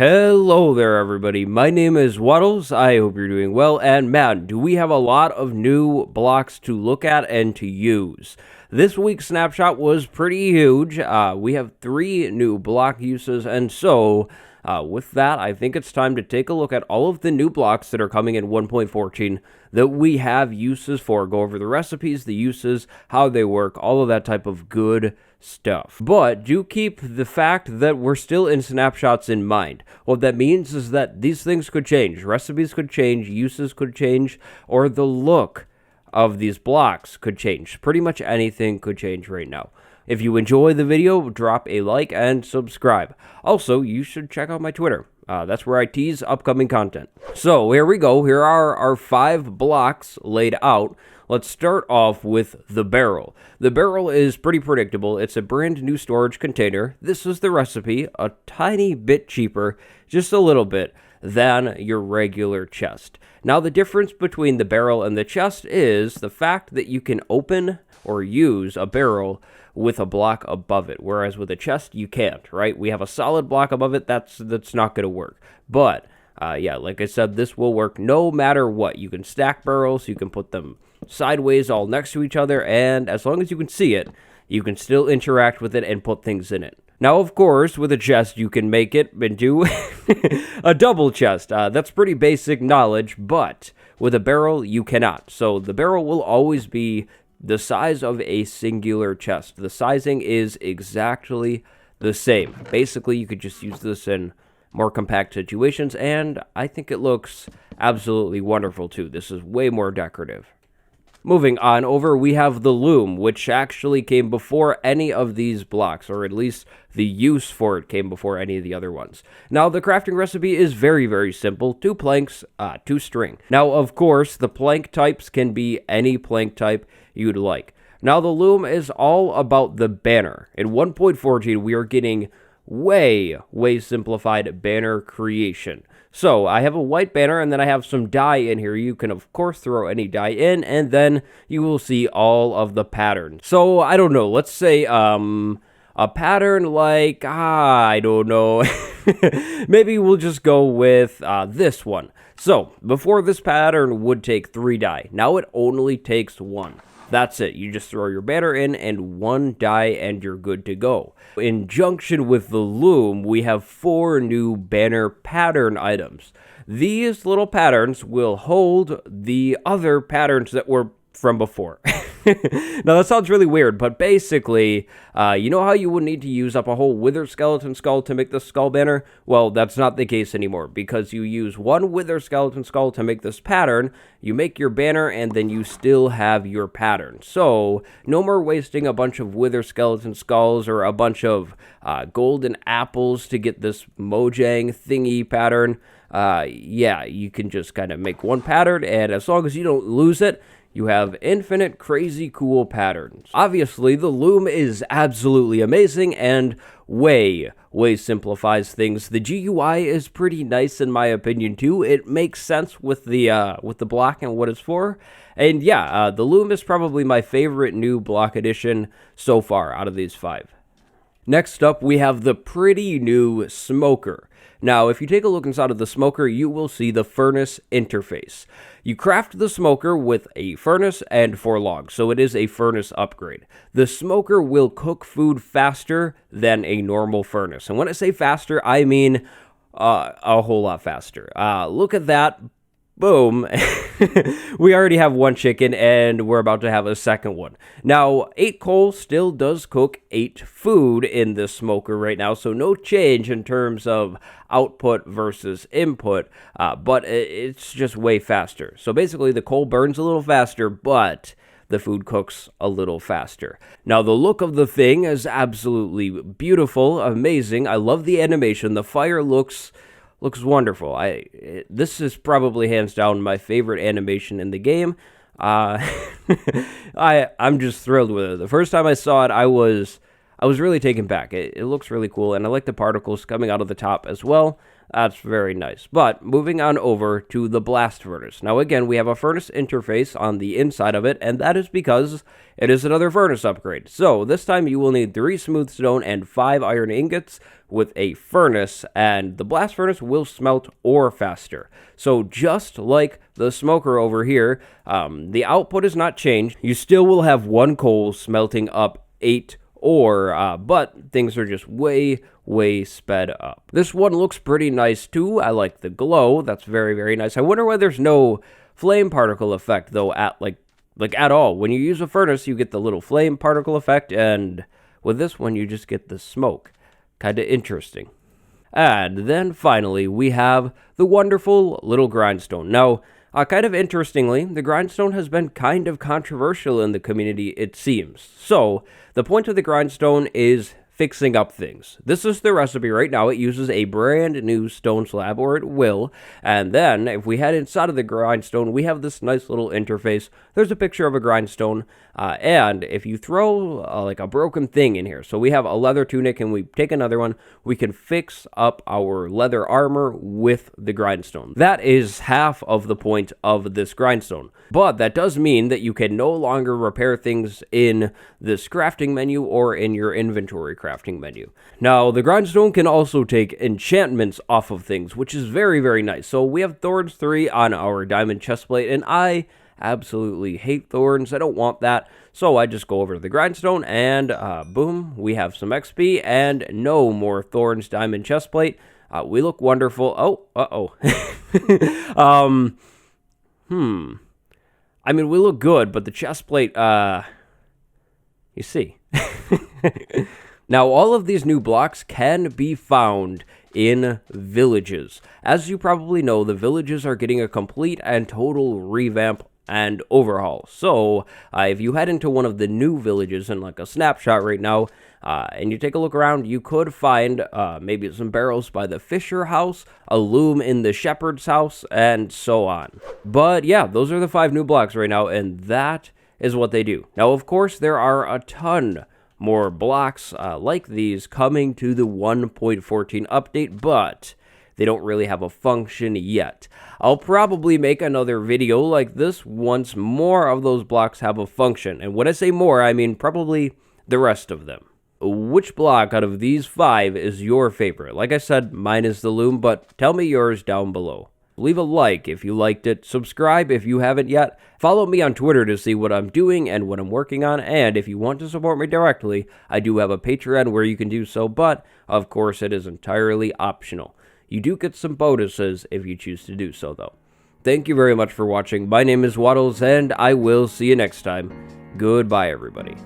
Hello there, everybody. My name is Waddles. I hope you're doing well. And man, do we have a lot of new blocks to look at and to use. This week's snapshot was pretty huge. We have 3 new block uses, and so with that, I think it's time to take a look at all of the new blocks that are coming in 1.14 that we have uses for. Go over the recipes, the uses, how they work, all of that type of good stuff. But do keep the fact that we're still in snapshots in mind. What that means is that these things could change. Recipes could change, uses could change, or the look of these blocks could change. Pretty much anything could change right now. If you enjoy the video, drop a like and subscribe. Also, you should check out my Twitter. That's where I tease upcoming content. So here we go. Here are our 5 blocks laid out. Let's start off with the barrel. The barrel is pretty predictable. It's a brand new storage container. This is the recipe, a tiny bit cheaper, just a little bit, than your regular chest. Now the difference between the barrel and the chest is the fact that you can open or use a barrel with a block above it, whereas with a chest you can't, right? We have a solid block above it, that's not going to work. But yeah, like I said, this will work no matter what. You can stack barrels, you can put them sideways all next to each other, and as long as you can see it, you can still interact with it and put things in it. Now, of course, with a chest, you can make it into a double chest. That's pretty basic knowledge, but with a barrel, you cannot. So the barrel will always be the size of a singular chest. The sizing is exactly the same. Basically, you could just use this in more compact situations, and I think it looks absolutely wonderful too. This is way more decorative. Moving on over, we have the LOOM, which actually came before any of these blocks, or at least the use for it came before any of the other ones. Now, the crafting recipe is very, very simple. 2 planks, 2 string. Now, of course, the plank types can be any plank type you'd like. Now, the LOOM is all about the banner. In 1.14, we are getting way simplified banner creation. So I have a white banner, and then I have some dye in here. You can, of course, throw any dye in, and then you will see all of the patterns. So, I don't know, let's say, a pattern like, I don't know, maybe we'll just go with this one. So, before this pattern would take 3 dye. Now it only takes 1. That's it. You just throw your banner in and 1 dye and you're good to go. In junction with the LOOM, we have 4 new banner pattern items. These little patterns will hold the other patterns that were from before. Now that sounds really weird, but basically, you know how you would need to use up a whole wither skeleton skull to make the skull banner? Well, that's not the case anymore, because you use 1 wither skeleton skull to make this pattern, you make your banner, and then you still have your pattern. So, no more wasting a bunch of wither skeleton skulls or a bunch of golden apples to get this Mojang thingy pattern. Yeah, you can just kind of make 1 pattern, and as long as you don't lose it, you have infinite crazy cool patterns. Obviously, the LOOM is absolutely amazing and way simplifies things. The GUI is pretty nice in my opinion too. It makes sense with the block and what it's for. And yeah, the LOOM is probably my favorite new block addition so far out of these 5. Next up, we have the pretty new smoker. Now, if you take a look inside of the smoker, you will see the furnace interface. You craft the smoker with a furnace and 4 logs, so it is a furnace upgrade. The smoker will cook food faster than a normal furnace. And when I say faster, I mean a whole lot faster. Look at that. Boom. We already have 1 chicken, and we're about to have a second one. Now, 8 coal still does cook 8 food in this smoker right now, so no change in terms of output versus input, but it's just way faster. So basically, the coal burns a little faster, but the food cooks a little faster. Now, the look of the thing is absolutely beautiful, amazing. I love the animation. The fire looks wonderful. This is probably hands down my favorite animation in the game. I'm just thrilled with it. The first time I saw it, I was I was really taken back. It looks really cool, and I like the particles coming out of the top as well. That's very nice. But moving on over to the blast furnace. Now again, we have a furnace interface on the inside of it, and that is because it is another furnace upgrade. So this time you will need 3 smooth stone and 5 iron ingots with a furnace, and the blast furnace will smelt ore faster. So just like the smoker over here, the output is not changed. You still will have 1 coal smelting up 8 ore, but things are just way sped up. This one looks pretty nice too. I like the glow. That's very nice. I wonder why there's no flame particle effect though at like at all. When you use a furnace, you get the little flame particle effect, and with this one you just get the smoke. Kind of interesting. And then finally we have the wonderful little grindstone. Now, kind of interestingly, the grindstone has been kind of controversial in the community, it seems. So, the point of the grindstone is fixing up things. This is the recipe right now. It uses a brand new stone slab, or it will. And then, if we head inside of the grindstone, we have this nice little interface. There's a picture of a grindstone. And if you throw like a broken thing in here, so we have a leather tunic and we take another one, we can fix up our leather armor with the grindstone. That is half of the point of this grindstone. But that does mean that you can no longer repair things in this crafting menu or in your inventory crafting menu. Now, the grindstone can also take enchantments off of things, which is very nice. So we have Thorns 3 on our diamond chestplate, and I absolutely hate thorns. I don't want that. So I just go over to the grindstone and boom, we have some XP and no more thorns diamond chestplate. We look wonderful. Oh, I mean, we look good, but the chestplate, you see. Now, all of these new blocks can be found in villages. As you probably know, the villages are getting a complete and total revamp and overhaul. So, if you head into one of the new villages in like a snapshot right now, and you take a look around, you could find maybe some barrels by the Fisher house, a loom in the shepherd's house, and so on. But yeah, those are the 5 new blocks right now, and that is what they do. Now, of course, there are a ton more blocks like these coming to the 1.14 update, but they don't really have a function yet. I'll probably make another video like this once more of those blocks have a function. And when I say more, I mean probably the rest of them. Which block out of these 5 is your favorite? Like I said, mine is the loom, but tell me yours down below. Leave a like if you liked it, subscribe if you haven't yet, follow me on Twitter to see what I'm doing and what I'm working on, and if you want to support me directly, I do have a Patreon where you can do so, but of course it is entirely optional. You do get some bonuses if you choose to do so, though. Thank you very much for watching. My name is Waddles, and I will see you next time. Goodbye, everybody.